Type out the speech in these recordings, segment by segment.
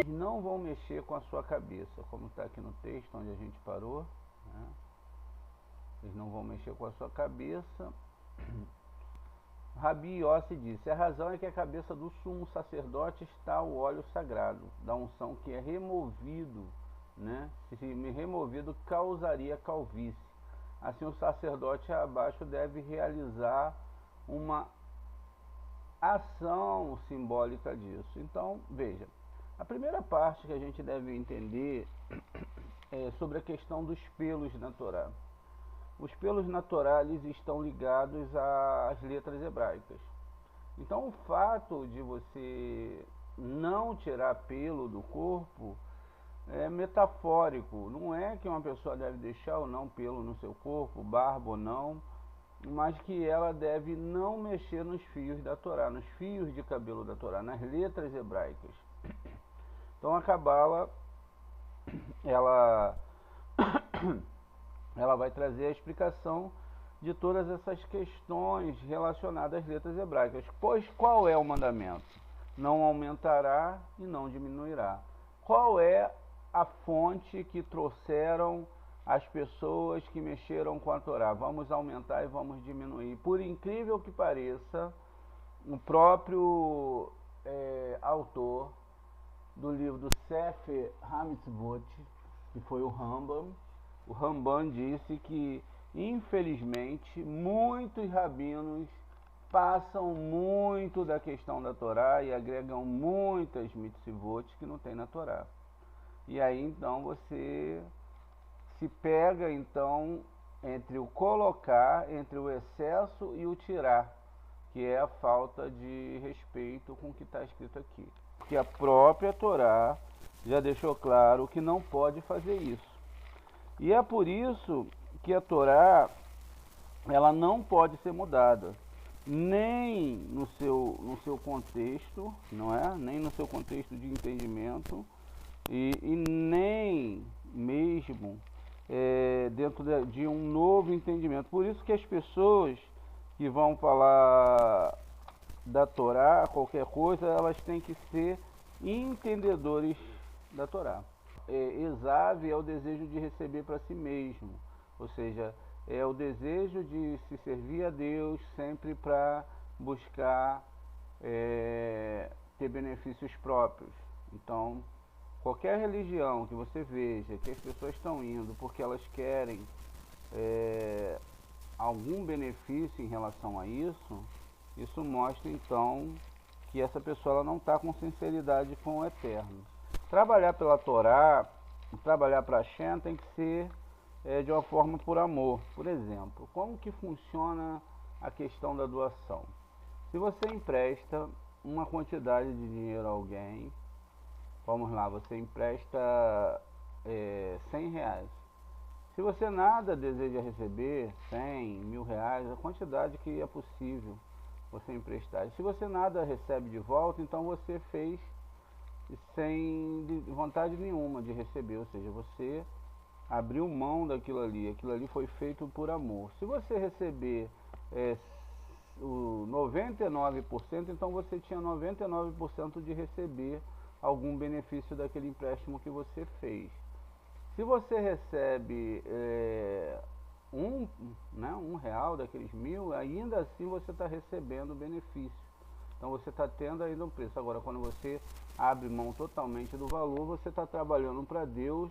Não vão mexer com a sua cabeça, como está aqui no texto onde a gente parou, né? Eles não vão mexer com a sua cabeça. Rabi Yossi disse: a razão é que a cabeça do sumo sacerdote está o óleo sagrado da unção, que é removido, né? Se removido, causaria calvície. Assim, o sacerdote abaixo deve realizar uma ação simbólica disso. Então, veja, a primeira parte que a gente deve entender é sobre a questão dos pelos na Torá. Os pelos na Torá, eles estão ligados às letras hebraicas. Então, o fato de você não tirar pelo do corpo é metafórico. Não é que uma pessoa deve deixar ou não pelo no seu corpo, barba ou não, mas que ela deve não mexer nos fios da Torá, nos fios de cabelo da Torá, nas letras hebraicas. Então a Cabala, ela vai trazer a explicação de todas essas questões relacionadas às letras hebraicas. Pois qual é o mandamento? Não aumentará e não diminuirá. Qual é a fonte que trouxeram as pessoas que mexeram com a Torá? Vamos aumentar e vamos diminuir. Por incrível que pareça, o próprio autor do livro do Sefer HaMitzvot, que foi o Rambam disse que, infelizmente, muitos rabinos passam muito da questão da Torá e agregam muitas mitzvot que não tem na Torá. E aí, então, você se pega, então, entre o colocar, entre o excesso e o tirar, que é a falta de respeito com o que está escrito aqui. Porque a própria Torá já deixou claro que não pode fazer isso. E é por isso que a Torá, ela não pode ser mudada, nem no seu contexto, não é? Nem no seu contexto de entendimento, e nem mesmo dentro de um novo entendimento. Por isso que as pessoas que vão falar da Torá, qualquer coisa, elas têm que ser entendedores da Torá. Esav é o desejo de receber para si mesmo, ou seja, é o desejo de se servir a Deus sempre para buscar ter benefícios próprios. Então, qualquer religião que você veja que as pessoas estão indo porque elas querem algum benefício em relação a isso, isso mostra então que essa pessoa ela não está com sinceridade com o Eterno. Trabalhar pela Torá, trabalhar para Hashem tem que ser de uma forma por amor. Por exemplo, como que funciona a questão da doação? Se você empresta uma quantidade de dinheiro a alguém, vamos lá, você empresta 100 reais. Se você nada deseja receber, 100, 1000 reais, a quantidade que é possível você emprestar. E se você nada recebe de volta, então você fez sem vontade nenhuma de receber, ou seja, você abriu mão daquilo ali, aquilo ali foi feito por amor. Se você receber o 99%, então você tinha 99% de receber algum benefício daquele empréstimo que você fez. Se você recebe um real daqueles 1000, ainda assim você está recebendo benefício. Então você está tendo ainda um preço. Agora, quando você abre mão totalmente do valor, você está trabalhando para Deus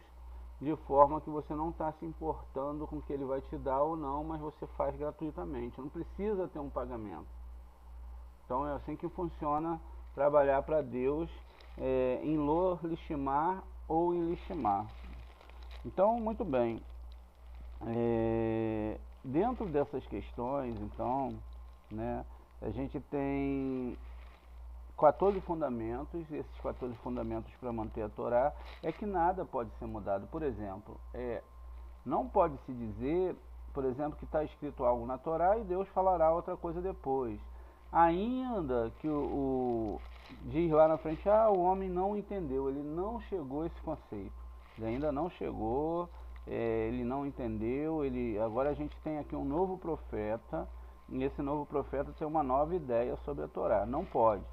de forma que você não está se importando com o que Ele vai te dar ou não, mas você faz gratuitamente. Não precisa ter um pagamento. Então é assim que funciona trabalhar para Deus em Lo Lishmar ou em Lishmar. Então, muito bem. Dentro dessas questões, então, né, a gente tem 14 fundamentos, e esses 14 fundamentos para manter a Torá é que nada pode ser mudado. Por exemplo, não pode se dizer, por exemplo, que está escrito algo na Torá e Deus falará outra coisa depois. Ainda que diz lá na frente, o homem não entendeu, ele não chegou a esse conceito, ele ainda não chegou, ele não entendeu, agora a gente tem aqui um novo profeta e esse novo profeta tem uma nova ideia sobre a Torá. Não pode.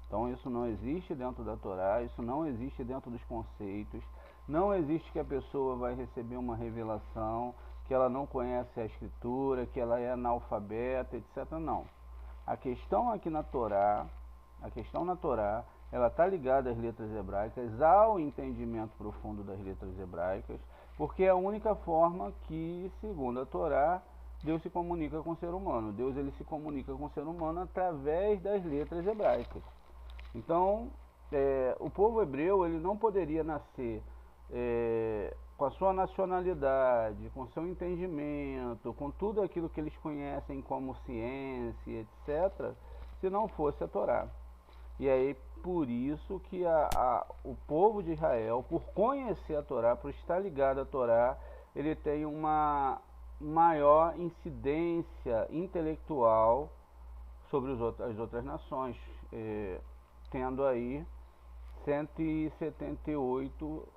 Então isso não existe dentro da Torá, isso não existe dentro dos conceitos, não existe que a pessoa vai receber uma revelação, que ela não conhece a escritura, que ela é analfabeta, etc. Não. A questão aqui na Torá, a questão na Torá, ela está ligada às letras hebraicas, ao entendimento profundo das letras hebraicas, porque é a única forma que, segundo a Torá, Deus se comunica com o ser humano. Deus ele se comunica com o ser humano através das letras hebraicas. Então, o povo hebreu ele não poderia nascer com a sua nacionalidade, com seu entendimento, com tudo aquilo que eles conhecem como ciência, etc., se não fosse a Torá. E aí, por isso que o povo de Israel, por conhecer a Torá, por estar ligado à Torá, ele tem uma maior incidência intelectual sobre as outras nações, tendo aí 178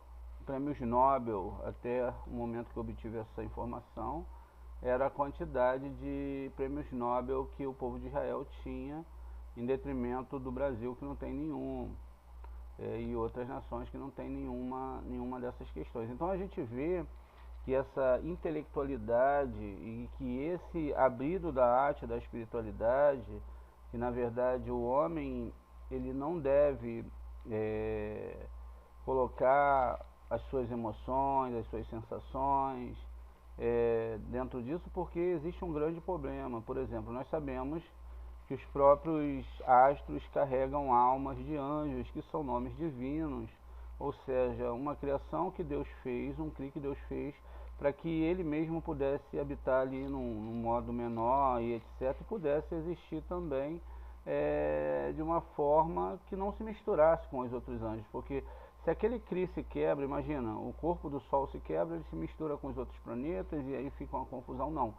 prêmios Nobel. Até o momento que eu obtive essa informação, era a quantidade de prêmios Nobel que o povo de Israel tinha, em detrimento do Brasil, que não tem nenhum, e outras nações que não tem nenhuma dessas questões. Então a gente vê que essa intelectualidade e que esse abrido da arte, da espiritualidade, que na verdade o homem ele não deve colocar as suas emoções, as suas sensações dentro disso, porque existe um grande problema. Por exemplo, nós sabemos que os próprios astros carregam almas de anjos, que são nomes divinos, ou seja, uma criação que Deus fez, um cri que Deus fez, para que ele mesmo pudesse habitar ali num modo menor e etc, e pudesse existir também de uma forma que não se misturasse com os outros anjos, porque se aquele cri se quebra, imagina, o corpo do Sol se quebra, ele se mistura com os outros planetas e aí fica uma confusão. Não,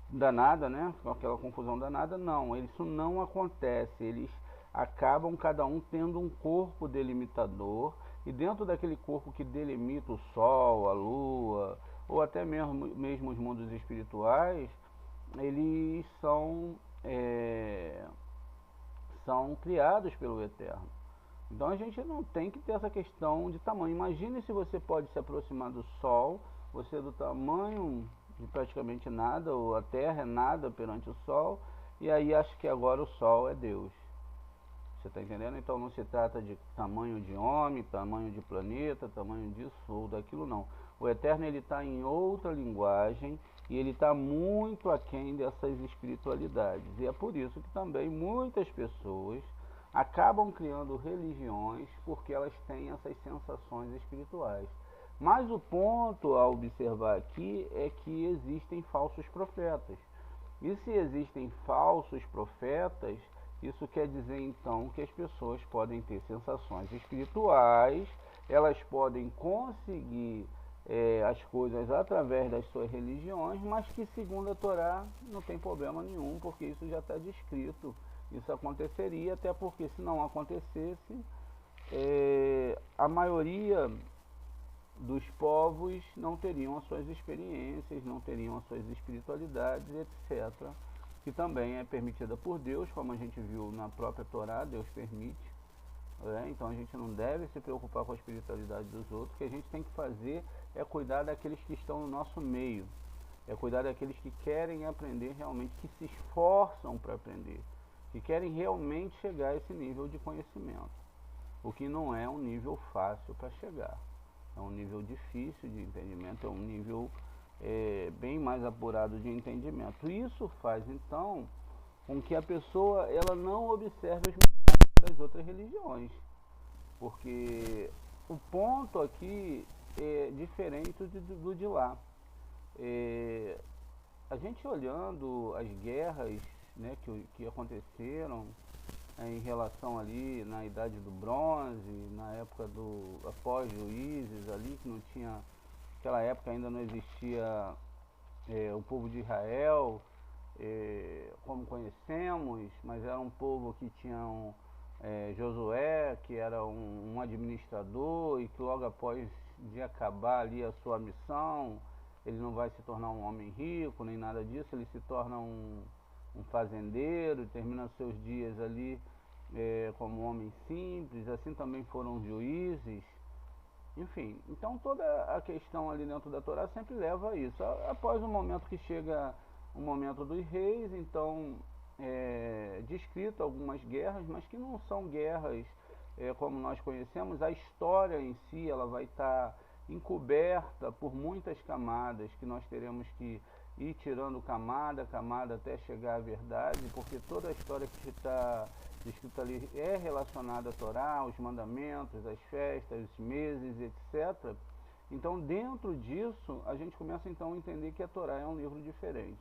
danada, né? Com aquela confusão danada, não, isso não acontece. Eles acabam cada um tendo um corpo delimitador, e dentro daquele corpo que delimita o Sol, a Lua, ou até mesmo os mundos espirituais, eles são criados pelo Eterno. Então a gente não tem que ter essa questão de tamanho. Imagine se você pode se aproximar do Sol, você é do tamanho de praticamente nada, ou a Terra é nada perante o Sol, e aí acha que agora o Sol é Deus. Você está entendendo? Então não se trata de tamanho de homem, tamanho de planeta, tamanho disso ou daquilo, não. O Eterno ele está em outra linguagem e ele está muito aquém dessas espiritualidades. E é por isso que também muitas pessoas acabam criando religiões porque elas têm essas sensações espirituais. Mas o ponto a observar aqui é que existem falsos profetas. E se existem falsos profetas, isso quer dizer então que as pessoas podem ter sensações espirituais, elas podem conseguir as coisas através das suas religiões, mas que segundo a Torá não tem problema nenhum, porque isso já está descrito. Isso aconteceria, até porque se não acontecesse, a maioria dos povos não teriam as suas experiências, não teriam as suas espiritualidades, etc., que também é permitida por Deus, como a gente viu na própria Torá, Deus permite. Então a gente não deve se preocupar com a espiritualidade dos outros. O que a gente tem que fazer é cuidar daqueles que estão no nosso meio, é cuidar daqueles que querem aprender realmente, que se esforçam para aprender, que querem realmente chegar a esse nível de conhecimento, o que não é um nível fácil para chegar, é um nível difícil de entendimento, é um nível bem mais apurado de entendimento. Isso faz então com que a pessoa ela não observe os milagres das outras religiões, porque o ponto aqui é diferente do de lá. A gente olhando as guerras, né, que aconteceram em relação ali na Idade do Bronze, na época do após Juízes ali, que não tinha, naquela época ainda não existia o povo de Israel como conhecemos, mas era um povo que tinha Josué, que era um administrador, e que logo após de acabar ali a sua missão, ele não vai se tornar um homem rico, nem nada disso, ele se torna um fazendeiro, termina seus dias ali como um homem simples, assim também foram os juízes, enfim. Então toda a questão ali dentro da Torá sempre leva a isso. Após o momento que chega o momento dos reis, então descrito algumas guerras, mas que não são guerras como nós conhecemos. A história em si ela vai estar encoberta por muitas camadas que nós teremos que ir tirando camada a camada até chegar à verdade, porque toda a história que está descrita ali é relacionada à Torá, aos mandamentos, às festas, os meses, etc. Então, dentro disso, a gente começa então a entender que a Torá é um livro diferente.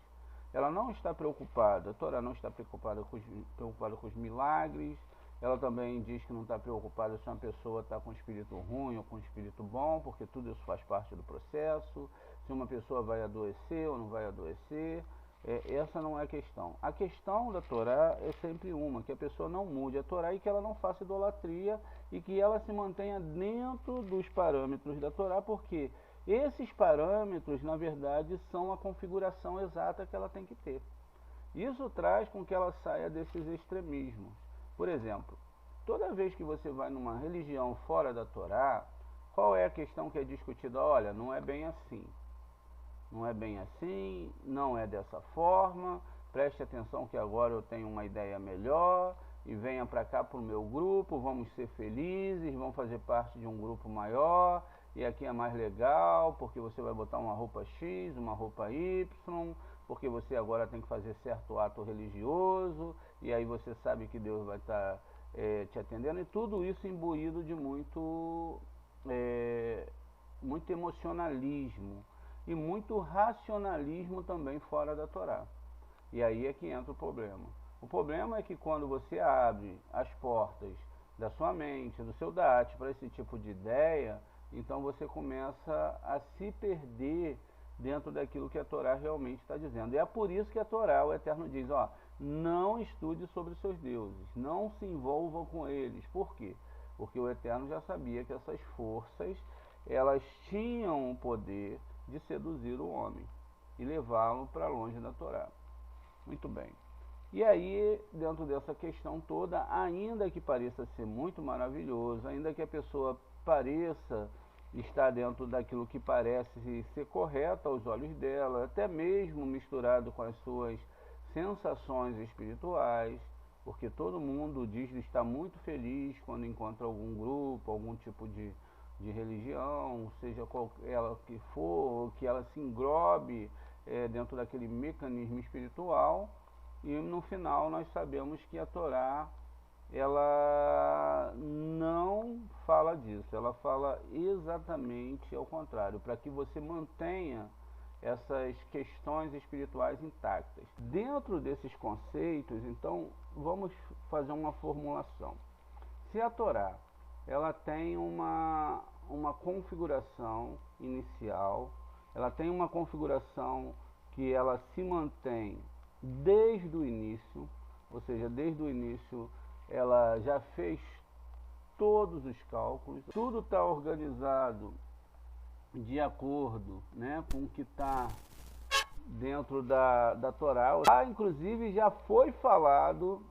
Ela não está preocupada, a Torá não está preocupada com os milagres. Ela também diz que não está preocupada se uma pessoa está com espírito ruim ou com espírito bom, porque tudo isso faz parte do processo. Se uma pessoa vai adoecer ou não vai adoecer, essa não é a questão. A questão da Torá é sempre uma, que a pessoa não mude a Torá e que ela não faça idolatria e que ela se mantenha dentro dos parâmetros da Torá, porque esses parâmetros, na verdade, são a configuração exata que ela tem que ter. Isso traz com que ela saia desses extremismos. Por exemplo, toda vez que você vai numa religião fora da Torá, qual é a questão que é discutida? Olha, não é bem assim. Não é bem assim, não é dessa forma, preste atenção que agora eu tenho uma ideia melhor, e venha para cá para o meu grupo, vamos ser felizes, vamos fazer parte de um grupo maior, e aqui é mais legal, porque você vai botar uma roupa X, uma roupa Y, porque você agora tem que fazer certo ato religioso, e aí você sabe que Deus vai estar te atendendo, e tudo isso imbuído de muito emocionalismo, e muito racionalismo também fora da Torá. E aí é que entra o problema. O problema é que quando você abre as portas da sua mente, do seu date para esse tipo de ideia, então você começa a se perder dentro daquilo que a Torá realmente está dizendo. E é por isso que a Torá, o Eterno diz, ó, não estude sobre os seus deuses, não se envolva com eles. Por quê? Porque o Eterno já sabia que essas forças, elas tinham o poder de seduzir o homem e levá-lo para longe da Torá. Muito bem. E aí, dentro dessa questão toda, ainda que pareça ser muito maravilhoso, ainda que a pessoa pareça estar dentro daquilo que parece ser correto aos olhos dela, até mesmo misturado com as suas sensações espirituais, porque todo mundo diz estar muito feliz quando encontra algum grupo, algum tipo de religião, seja qual ela que for, que ela se englobe dentro daquele mecanismo espiritual, e no final nós sabemos que a Torá ela não fala disso, ela fala exatamente ao contrário, para que você mantenha essas questões espirituais intactas. Dentro desses conceitos, então, vamos fazer uma formulação. Se a Torá ela tem uma configuração inicial, ela tem uma configuração que ela se mantém desde o início, ou seja, desde o início ela já fez todos os cálculos, tudo está organizado de acordo, né, com o que está dentro da Torá. Lá, inclusive, já foi falado,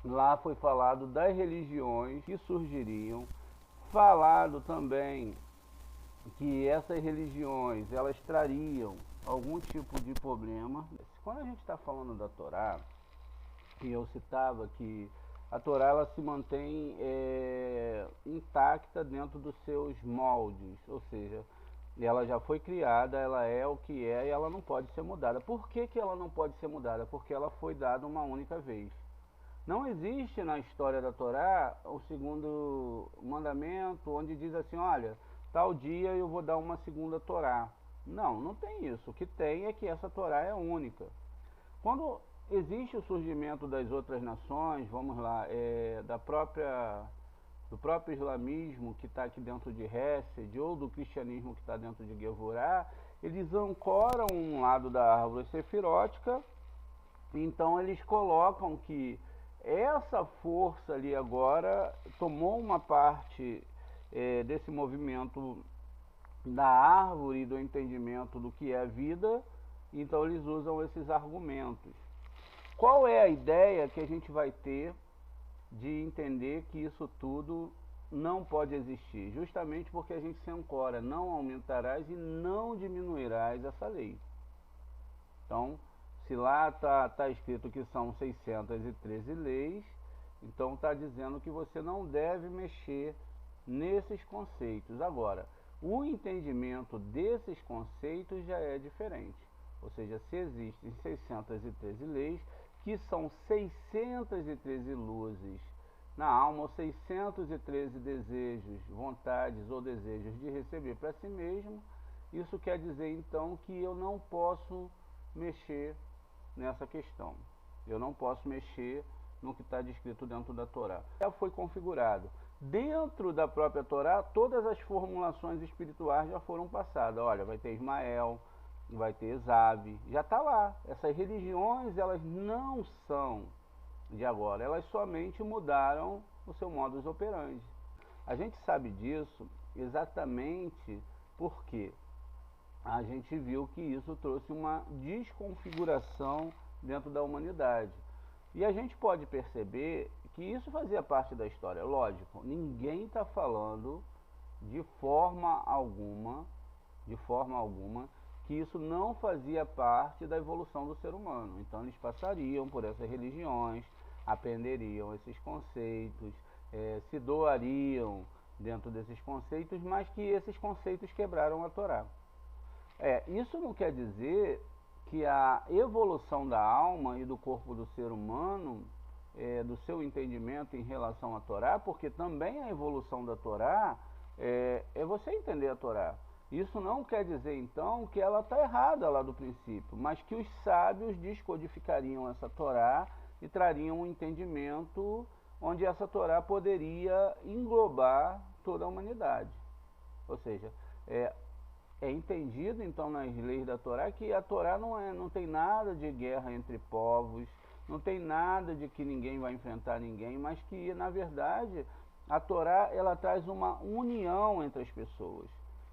lá foi falado das religiões que surgiriam, falado também que essas religiões elas trariam algum tipo de problema. Quando a gente está falando da Torá, e eu citava que a Torá ela se mantém intacta dentro dos seus moldes, ou seja, ela já foi criada, ela é o que é e ela não pode ser mudada. Por que ela não pode ser mudada? Porque ela foi dada uma única vez. Não existe na história da Torá o segundo mandamento, onde diz assim, olha, tal dia eu vou dar uma segunda Torá. Não, não tem isso. O que tem é que essa Torá é única. Quando existe o surgimento das outras nações, vamos lá, do próprio islamismo que está aqui dentro de Hesed, ou do cristianismo que está dentro de Gevurah, eles ancoram um lado da árvore sefirótica, então eles colocam que essa força ali agora tomou uma parte desse movimento da árvore e do entendimento do que é a vida, então eles usam esses argumentos. qual é a ideia que a gente vai ter de entender que isso tudo não pode existir? Justamente porque a gente se ancora, não aumentarás e não diminuirás essa lei. Então, se lá tá escrito que são 613 leis, então está dizendo que você não deve mexer nesses conceitos. Agora, o entendimento desses conceitos já é diferente. Ou seja, se existem 613 leis, que são 613 luzes na alma, ou 613 desejos, vontades ou desejos de receber para si mesmo, isso quer dizer então que eu não posso mexer nessa questão. Eu não posso mexer no que está descrito dentro da Torá. Já foi configurado. Dentro da própria Torá, todas as formulações espirituais já foram passadas. Olha, vai ter Ismael, vai ter Esav, já está lá. Essas religiões, elas não são de agora, elas somente mudaram o seu modus operandi. A gente sabe disso exatamente porque a gente viu que isso trouxe uma desconfiguração dentro da humanidade. E a gente pode perceber que isso fazia parte da história. Lógico, ninguém está falando de forma alguma, que isso não fazia parte da evolução do ser humano. Então eles passariam por essas religiões, aprenderiam esses conceitos, se doariam dentro desses conceitos, mas que esses conceitos quebraram a Torá. Isso não quer dizer que a evolução da alma e do corpo do ser humano, do seu entendimento em relação à Torá, porque também a evolução da Torá é você entender a Torá. Isso não quer dizer então que ela está errada lá do princípio, mas que os sábios descodificariam essa Torá e trariam um entendimento onde essa Torá poderia englobar toda a humanidade. Ou seja, é entendido então nas leis da Torá que a Torá não tem nada de guerra entre povos, não tem nada de que ninguém vai enfrentar ninguém, mas que na verdade a Torá ela traz uma união entre as pessoas.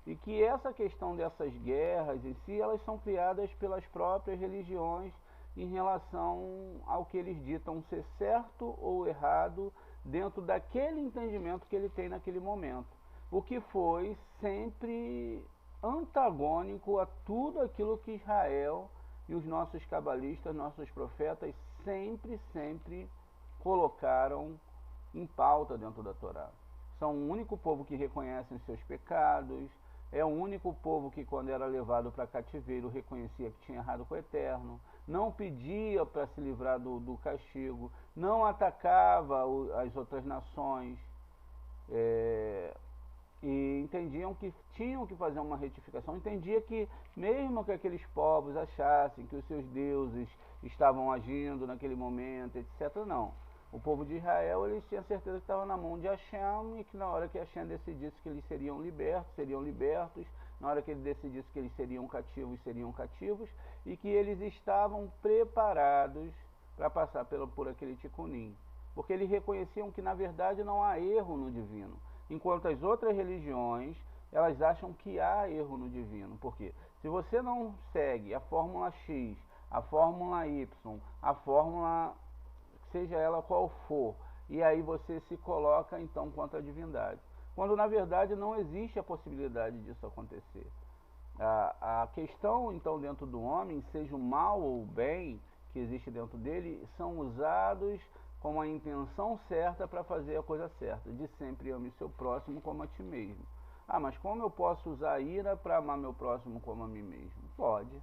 E que essa questão dessas guerras em si, elas são criadas pelas próprias religiões em relação ao que eles ditam ser certo ou errado dentro daquele entendimento que ele tem naquele momento. O que foi sempre antagônico a tudo aquilo que Israel e os nossos cabalistas, nossos profetas sempre colocaram em pauta dentro da Torá. São o único povo que reconhece os seus pecados, é o único povo que quando era levado para cativeiro reconhecia que tinha errado com o Eterno, não pedia para se livrar do castigo, não atacava as outras nações, e entendiam que tinham que fazer uma retificação, entendia que mesmo que aqueles povos achassem que os seus deuses estavam agindo naquele momento, etc., não. O povo de Israel, eles tinham certeza que estava na mão de Hashem e que na hora que Hashem decidisse que eles seriam libertos, na hora que ele decidisse que eles seriam cativos, e que eles estavam preparados para passar por aquele ticunim. Porque eles reconheciam que na verdade não há erro no divino. Enquanto as outras religiões, elas acham que há erro no divino. Por quê? Se você não segue a fórmula X, a fórmula Y, a fórmula seja ela qual for, e aí você se coloca então contra a divindade. Quando na verdade não existe a possibilidade disso acontecer. A questão então dentro do homem, seja o mal ou o bem que existe dentro dele, são usados com a intenção certa para fazer a coisa certa. De sempre ame seu próximo como a ti mesmo. Mas como eu posso usar a ira para amar meu próximo como a mim mesmo? Pode.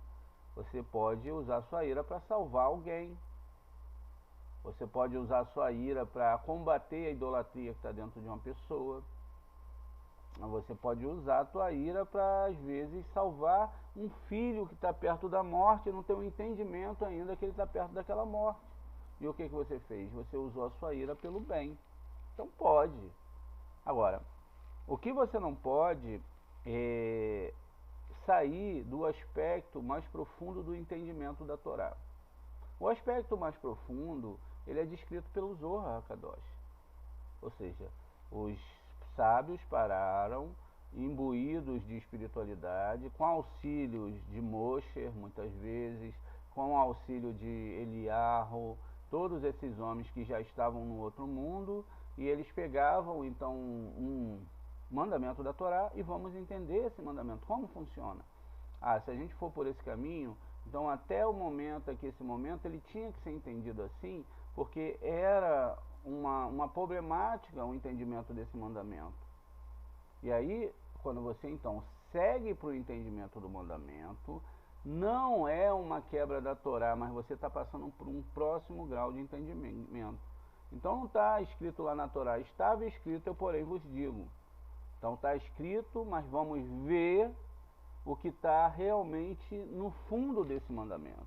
Você pode usar sua ira para salvar alguém. Você pode usar a sua ira para combater a idolatria que está dentro de uma pessoa. Você pode usar a tua ira para, às vezes, salvar um filho que está perto da morte e não tem um entendimento ainda que ele está perto daquela morte. E o que você fez? Você usou a sua ira pelo bem. Então pode. Agora, o que você não pode é sair do aspecto mais profundo do entendimento da Torá. O aspecto mais profundo, ele é descrito pelo Zohar HaKadosh. Ou seja, os sábios pararam, imbuídos de espiritualidade, com auxílios de Moshe, muitas vezes, com o auxílio de Eliarro, todos esses homens que já estavam no outro mundo, e eles pegavam então um mandamento da Torá e vamos entender esse mandamento, como funciona. Se a gente for por esse caminho, então até o momento, aqui esse momento, ele tinha que ser entendido assim, porque era uma problemática o entendimento desse mandamento. E aí, quando você então segue para o entendimento do mandamento, não é uma quebra da Torá, mas você está passando por um próximo grau de entendimento. Então não está escrito lá na Torá, estava escrito, eu porém vos digo. Então está escrito, mas vamos ver o que está realmente no fundo desse mandamento.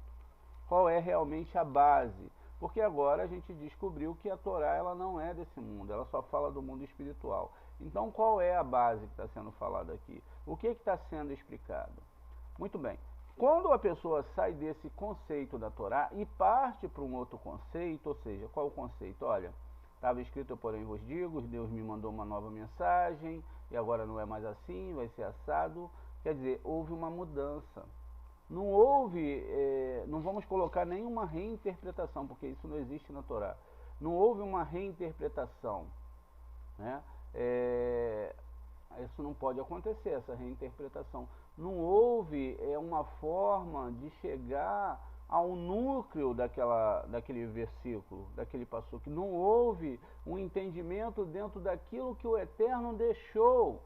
Qual é realmente a base? Porque agora a gente descobriu que a Torá ela não é desse mundo, ela só fala do mundo espiritual. Então qual é a base que está sendo falada aqui? O que está sendo explicado? Muito bem. Quando a pessoa sai desse conceito da Torá e parte para um outro conceito, ou seja, qual é o conceito? Olha, estava escrito, eu porém vos digo, Deus me mandou uma nova mensagem, e agora não é mais assim, vai ser assado. Quer dizer, houve uma mudança. Não houve, não vamos colocar nenhuma reinterpretação, porque isso não existe na Torá. Não houve uma reinterpretação, né? Isso não pode acontecer, essa reinterpretação. Não houve uma forma de chegar ao núcleo daquele versículo, daquele passuco. Não houve um entendimento dentro daquilo que o Eterno deixou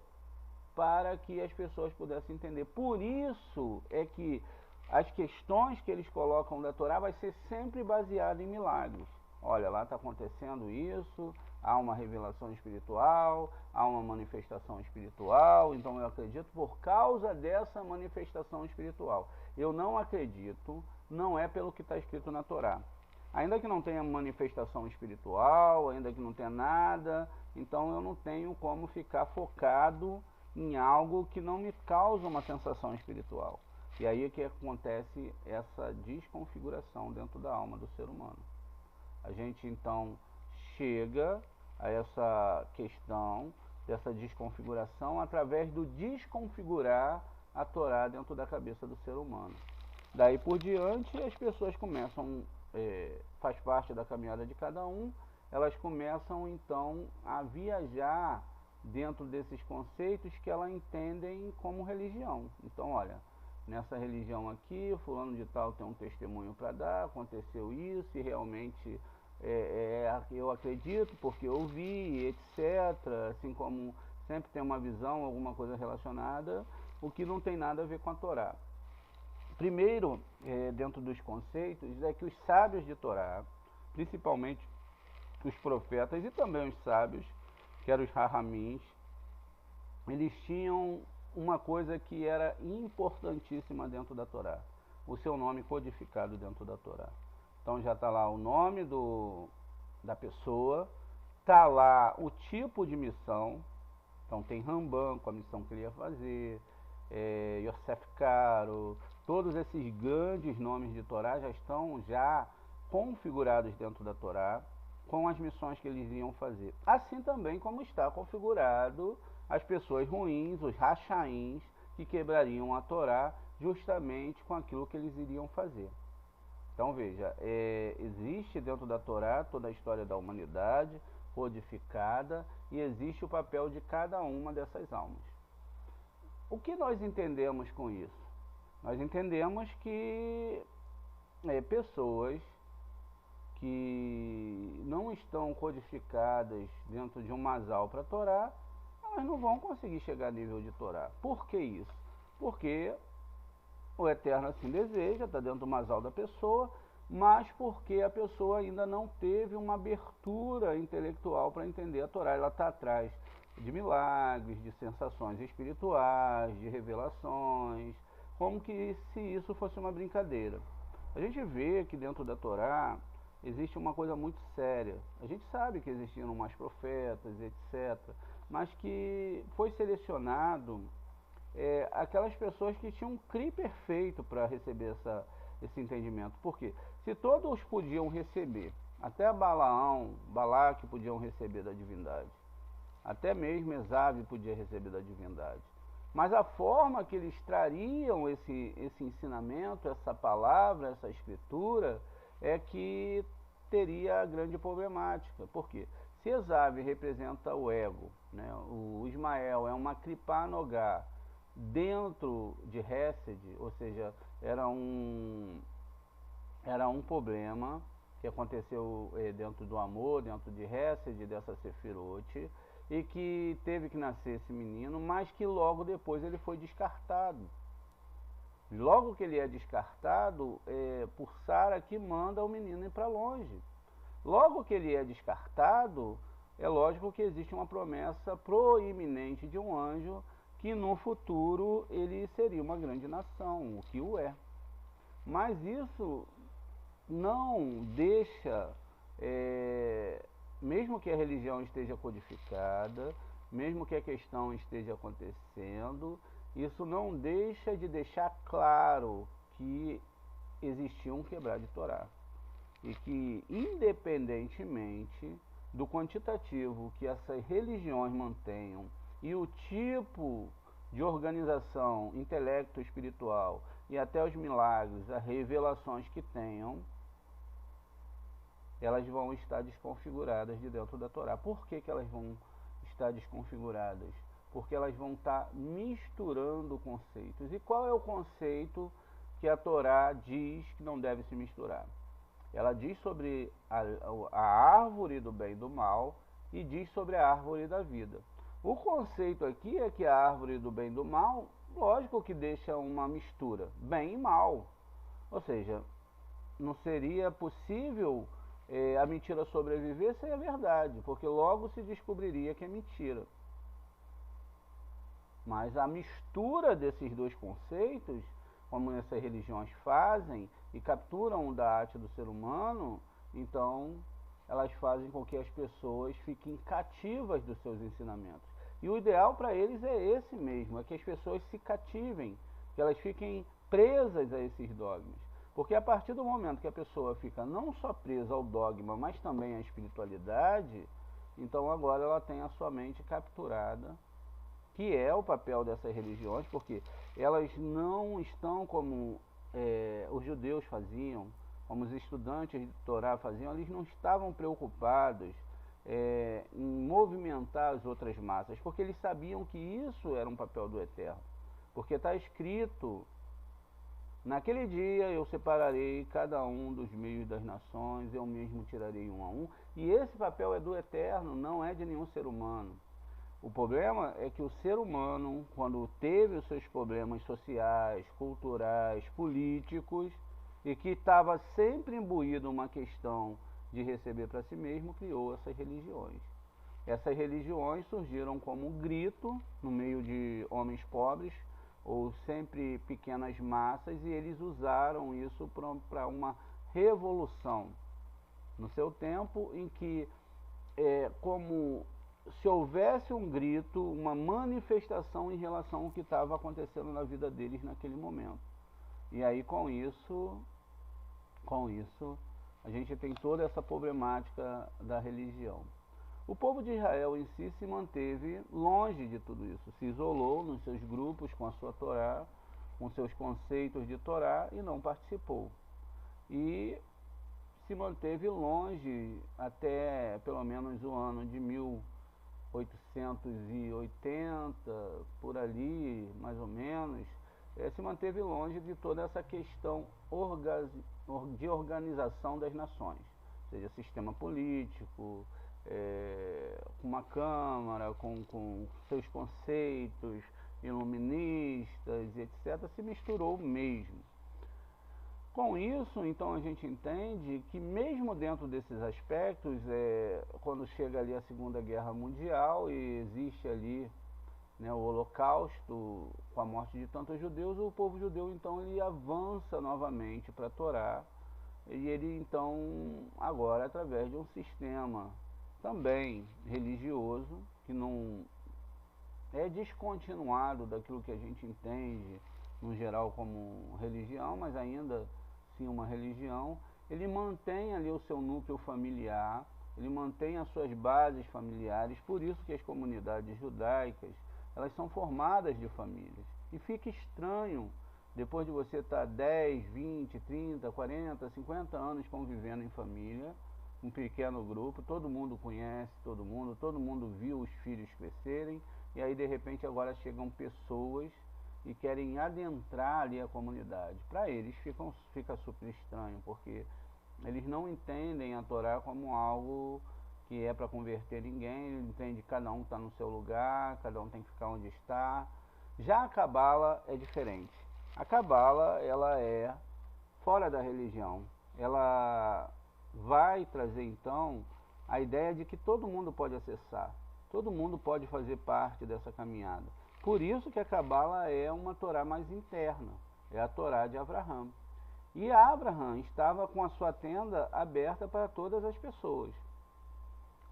para que as pessoas pudessem entender. Por isso é que as questões que eles colocam da Torá vai ser sempre baseada em milagres. Olha, lá está acontecendo isso, há uma revelação espiritual, há uma manifestação espiritual, então eu acredito por causa dessa manifestação espiritual. Eu não acredito, não é pelo que está escrito na Torá. Ainda que não tenha manifestação espiritual, ainda que não tenha nada, então eu não tenho como ficar focado em algo que não me causa uma sensação espiritual. E aí é que acontece essa desconfiguração dentro da alma do ser humano. A gente então chega a essa questão dessa desconfiguração através do desconfigurar a Torá dentro da cabeça do ser humano. Daí por diante as pessoas começam, faz parte da caminhada de cada um, elas começam então a viajar dentro desses conceitos que elas entendem como religião. Então olha, nessa religião aqui, fulano de tal tem um testemunho para dar, aconteceu isso e realmente eu acredito porque eu vi, etc. Assim como sempre tem uma visão, alguma coisa relacionada, o que não tem nada a ver com a Torá. Primeiro, dentro dos conceitos, é que os sábios de Torá, principalmente os profetas e também os sábios, que eram os Rahamins, eles tinham uma coisa que era importantíssima dentro da Torá, o seu nome codificado dentro da Torá. Então já está lá o nome da pessoa, está lá o tipo de missão, então tem Rambam com a missão que ele ia fazer, Yosef Karo, todos esses grandes nomes de Torá já estão configurados dentro da Torá, com as missões que eles iam fazer. Assim também como está configurado as pessoas ruins, os rachaíns, que quebrariam a Torá justamente com aquilo que eles iriam fazer. Então veja, existe dentro da Torá toda a história da humanidade codificada e existe o papel de cada uma dessas almas. O que nós entendemos com isso? Nós entendemos que pessoas que não estão codificadas dentro de um masal para a Torá, elas não vão conseguir chegar a nível de Torá. Por que isso? Porque o Eterno assim deseja, está dentro do masal da pessoa, mas porque a pessoa ainda não teve uma abertura intelectual para entender a Torá. Ela está atrás de milagres, de sensações espirituais, de revelações, como que se isso fosse uma brincadeira. A gente vê que dentro da Torá existe uma coisa muito séria. A gente sabe que existiam mais profetas, etc., mas que foi selecionado aquelas pessoas que tinham um CRI perfeito para receber esse entendimento. Por quê? Se todos podiam receber, até Balaque podiam receber da divindade, até mesmo Esav podia receber da divindade. Mas a forma que eles trariam esse ensinamento, essa palavra, essa escritura, é que teria a grande problemática. Por quê? Se Esav representa o ego, né? O Ismael é uma Kripá Nogá dentro de Hesed, ou seja, era um problema que aconteceu dentro do amor, dentro de Hesed, dessa Sefirot, e que teve que nascer esse menino, mas que logo depois ele foi descartado. Logo que ele é descartado, por Sara que manda o menino ir para longe. Logo que ele é descartado, é lógico que existe uma promessa proeminente de um anjo que no futuro ele seria uma grande nação, o que o é. Mas isso não deixa, mesmo que a religião esteja codificada, mesmo que a questão esteja acontecendo, isso não deixa de deixar claro que existia um quebrar de Torá. E que, independentemente do quantitativo que essas religiões mantenham e o tipo de organização intelecto espiritual e até os milagres, as revelações que tenham, elas vão estar desconfiguradas de dentro da Torá. Por que elas vão estar desconfiguradas? Porque elas vão estar misturando conceitos. E qual é o conceito que a Torá diz que não deve se misturar? Ela diz sobre a árvore do bem e do mal e diz sobre a árvore da vida. O conceito aqui é que a árvore do bem e do mal, lógico que deixa uma mistura, bem e mal. Ou seja, não seria possível a mentira sobreviver sem a verdade, porque logo se descobriria que é mentira. Mas a mistura desses dois conceitos, como essas religiões fazem e capturam da arte do ser humano, então elas fazem com que as pessoas fiquem cativas dos seus ensinamentos. E o ideal para eles é esse mesmo, é que as pessoas se cativem, que elas fiquem presas a esses dogmas. Porque a partir do momento que a pessoa fica não só presa ao dogma, mas também à espiritualidade, então agora ela tem a sua mente capturada, que é o papel dessas religiões, porque elas não estão como os judeus faziam, como os estudantes de Torá faziam, eles não estavam preocupados em movimentar as outras massas, porque eles sabiam que isso era um papel do Eterno. Porque está escrito, naquele dia eu separarei cada um dos meios das nações, eu mesmo tirarei um a um, e esse papel é do Eterno, não é de nenhum ser humano. O problema é que o ser humano, quando teve os seus problemas sociais, culturais, políticos, e que estava sempre imbuído uma questão de receber para si mesmo, criou essas religiões. Essas religiões surgiram como um grito no meio de homens pobres, ou sempre pequenas massas, e eles usaram isso para uma revolução. No seu tempo, em que, como se houvesse um grito, uma manifestação em relação ao que estava acontecendo na vida deles naquele momento. E aí com isso, a gente tem toda essa problemática da religião. O povo de Israel em si se manteve longe de tudo isso, se isolou nos seus grupos com a sua Torá, com seus conceitos de Torá e não participou. E se manteve longe até pelo menos o ano de 1880, por ali, mais ou menos, se manteve longe de toda essa questão de organização das nações, ou seja, sistema político, uma câmara com seus conceitos iluministas, etc., se misturou mesmo. Com isso, então, a gente entende que mesmo dentro desses aspectos, quando chega ali a Segunda Guerra Mundial e existe ali, né, o Holocausto, com a morte de tantos judeus, o povo judeu, então, ele avança novamente para a Torá, e ele, então, agora, através de um sistema também religioso, que não é descontinuado daquilo que a gente entende, no geral, como religião, mas ainda sim uma religião, ele mantém ali o seu núcleo familiar, ele mantém as suas bases familiares, por isso que as comunidades judaicas, elas são formadas de famílias. E fica estranho, depois de você estar 10, 20, 30, 40, 50 anos convivendo em família, um pequeno grupo, todo mundo conhece todo mundo viu os filhos crescerem, e aí de repente agora chegam pessoas e querem adentrar ali a comunidade. Para eles fica super estranho, porque eles não entendem a Torá como algo que é para converter ninguém, ele entende que cada um está no seu lugar, cada um tem que ficar onde está. Já a Cabala é diferente. A Cabala, ela é fora da religião. Ela vai trazer então a ideia de que todo mundo pode acessar, todo mundo pode fazer parte dessa caminhada. Por isso que a Cabala é uma Torá mais interna, é a Torá de Abraham. E Abraham estava com a sua tenda aberta para todas as pessoas.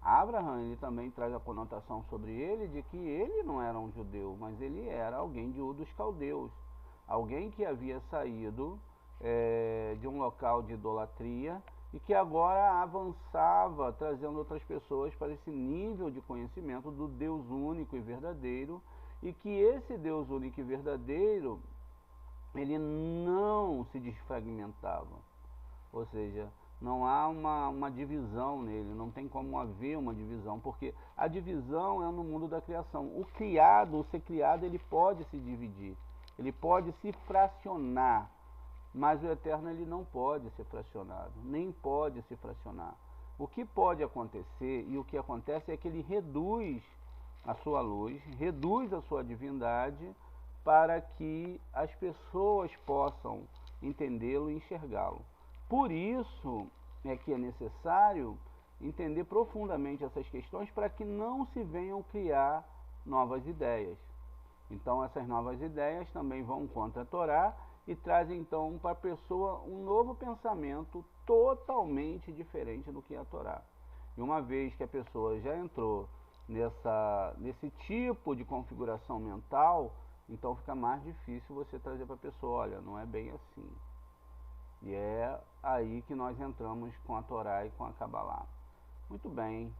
Abraham, ele também traz a conotação sobre ele de que ele não era um judeu, mas ele era alguém de Ur dos Caldeus, alguém que havia saído de um local de idolatria e que agora avançava, trazendo outras pessoas para esse nível de conhecimento do Deus único e verdadeiro, e que esse Deus único e verdadeiro, ele não se desfragmentava, ou seja, não há uma divisão nele, não tem como haver uma divisão, porque a divisão é no mundo da criação. O criado, o ser criado, ele pode se dividir, ele pode se fracionar, mas o eterno ele não pode ser fracionado, nem pode se fracionar. O que pode acontecer, e o que acontece, é que ele reduz a sua luz, reduz a sua divindade, para que as pessoas possam entendê-lo e enxergá-lo. Por isso é que é necessário entender profundamente essas questões para que não se venham criar novas ideias. Então essas novas ideias também vão contra a Torá e trazem então para a pessoa um novo pensamento totalmente diferente do que é a Torá. E uma vez que a pessoa já entrou nesse tipo de configuração mental, então fica mais difícil você trazer para a pessoa, olha, não é bem assim. E é aí que nós entramos com a Torá e com a Cabalá. Muito bem,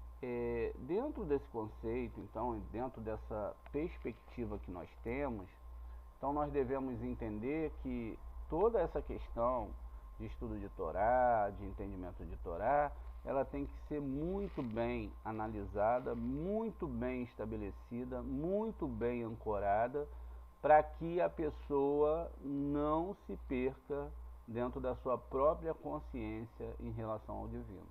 dentro desse conceito, então, dentro dessa perspectiva que nós temos, então nós devemos entender que toda essa questão de estudo de Torá, de entendimento de Torá, ela tem que ser muito bem analisada, muito bem estabelecida, muito bem ancorada, para que a pessoa não se perca dentro da sua própria consciência em relação ao divino.